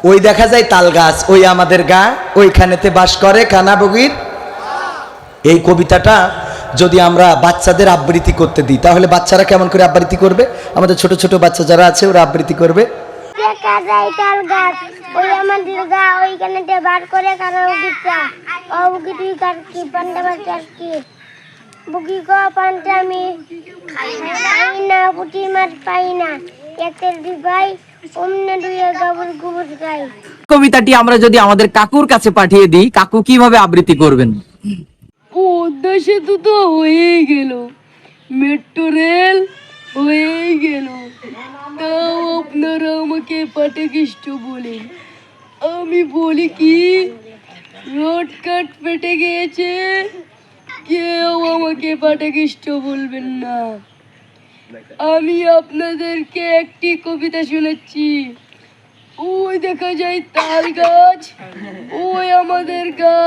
ওই দেখা যায় তাল গাছ, ওই আমাদের গা, ওইখানেতে বাস করে কানা বগির। এই কবিতাটা যদি আমরা বাচ্চাদের আবৃত্তি করতে দিই তাহলে বাচ্চারা কেমন করে আবৃত্তি করবে? আমাদের ছোট ছোট বাচ্চা যারা আছে ওরা আবৃত্তি করবে। দেখা যায় তাল গাছ, ওই আমাদের গা, ওইখানেতে বার করে কানা বগিচা। ও বুকি তুই কার কি পান্তা বাচ্চার কি বুকি ক পান্তা আমি খাই না, পুঁটি মাছ পাই না, একের দিবাই অমনে দুয়ে গাবর গুবর গাই। কবিতাটি আমরা যদি আমাদের কাকুর কাছে পাঠিয়ে দিই, কাকু কিভাবে আবৃত্তি করবেন? পদ্মা সেতু তো হয়েই গেল, মেট্রো রেল হয়েই গেল, তাও আপনারা আমাকে পাটকেষ্ট বলেন। আমি বলি কি, রোড কাট ফেটে গিয়েছে, কেউ আমাকে পাটকেষ্ট বলবেন না। আমি আপনাদেরকে একটি কবিতা শোনাচ্ছি। ওই দেখা যায় তাল গাছ, ওই আমাদের গা,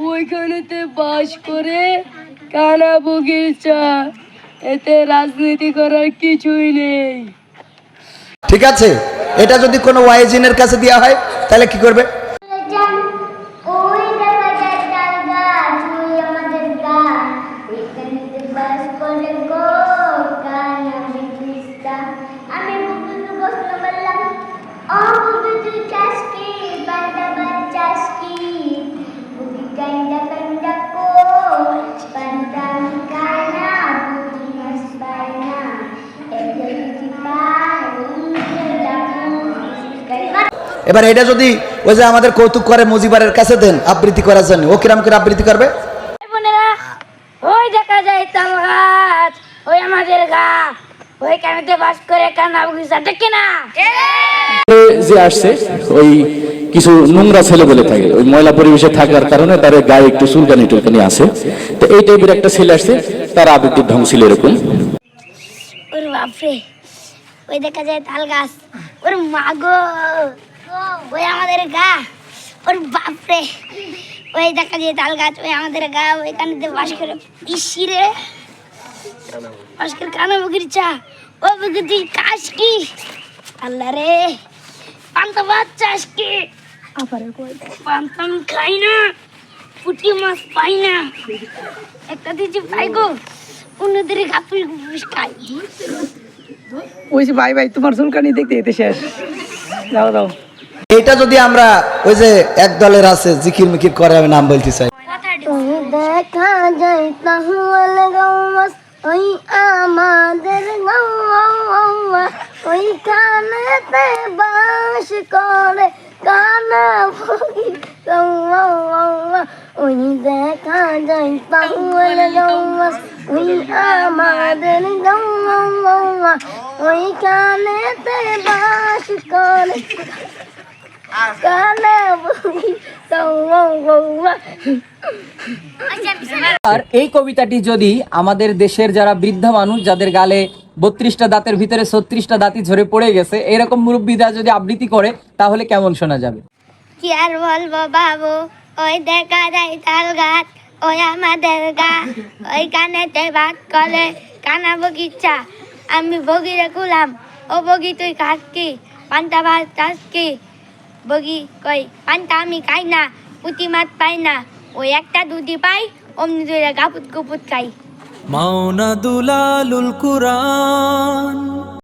ওইখানেতে বাস করে কানা বগিচা। এতে রাজনীতি করার কিছুই নেই। ঠিক আছে, এটা যদি কোনো ওয়াইজিনের কাছে দেওয়া হয় তাহলে কি করবে? ওই দেখা যায় তাল গাছ, ওই আমাদের গা, ওইখানেতে বাস করে গো কানা বগিচা। আমি বুকুতে বসতে বললাম, ও বুকি তুই চাস কি পান্তা ভাত চাস কি? বুকি কান্দা কান্দা কো পান্তা আমি খাই না, পুঁটি মাছ পাই না, এদের কি পাই উঠে ডাকু। এবার এটা যদি ওই যে আমাদের কৌতুক করে মুজিবারের কাছে দেন আবৃত্তি করার জন্য, ও কিরম করে আবৃত্তি করবে? বোনেরা, ওই দেখা যায় তাল গাছ, ওই আমাদের গা, ওইখানেতে বাস করে কানা বগিচা। ঠিক না? যে আসছে ওই কিছু নোংরা ছেলে বলে থাকে, ওই ময়লা পরিবেশে থাকার কারণে তার গায়ে একটু চুলকানি টুলকানি আছে। তো এই টাইপের একটা ছেলে আসছে, তার আবৃত্তির ঢং ছিল এরকম। ওর বাপরে, ওই দেখা যায় তাল গাছ, ওর মাগো, ওই আমাদের গা, ওর বাপরে, ওই দেখা যায় তাল গাছ, ওই আমাদের গা, ওইখানেতে বাস করে ইসিরে বাস করে কানা বগিচা। ও বগি তুই কাস কি? আল্লাহ রে, পান্তা ভাত চাস কি? পান্তা আমি খাই না, পুঁটি মাছ পাই না, একটা দিচ্ছি পাই গো, অন্যদের গাপুস গুপুস খাই। ওই যে ভাই ভাই তোমার চুলকানি দেখতে এতে শেষ। দাও দাও। এটা যদি আমরা ওই যে এক দলের আছে জিকির মিকির করে, আমি নাম বলতে চাই। দেখা যায় তাহলে গাওয়াস, ওই আমাদের গাওয়া, ওই কানেতে বাস করে কানা বগি গাওয়া। ওই দেখা যায় তাহলে গাওয়াস, ওই আমাদের গাওয়া, ওই কানেতে বাস করে কানা বগি গাওয়া। আর এই কবিতাটি যদি আমাদের দেশের যারা বৃদ্ধ মানুষ, যাদের গালে 32টা দাঁতের ভিতরে 36টা দাঁতই ঝরে পড়ে গেছে, এরকম মুরব্বীরা যদি আবৃত্তি করে তাহলে কেমন শোনা যাবে? কি আর বলবো বাবু, ওই দেখা যায় তাল গাছ, ওই আমাদের গা, ওই কানেতে ভাত করে কানা বগিচা। আমি বগিরে কুলাম, ও বগি তুই খাস কি? পান্তা ভাত চাস কি? বগি কই পান্তা আমি খাই না, পুঁটি মাছ পাই না, ওই একটা দুধি পাই, অমনি দুইটা গাপুত গুপুত খাই। মাওনা দুলালুল কুরআন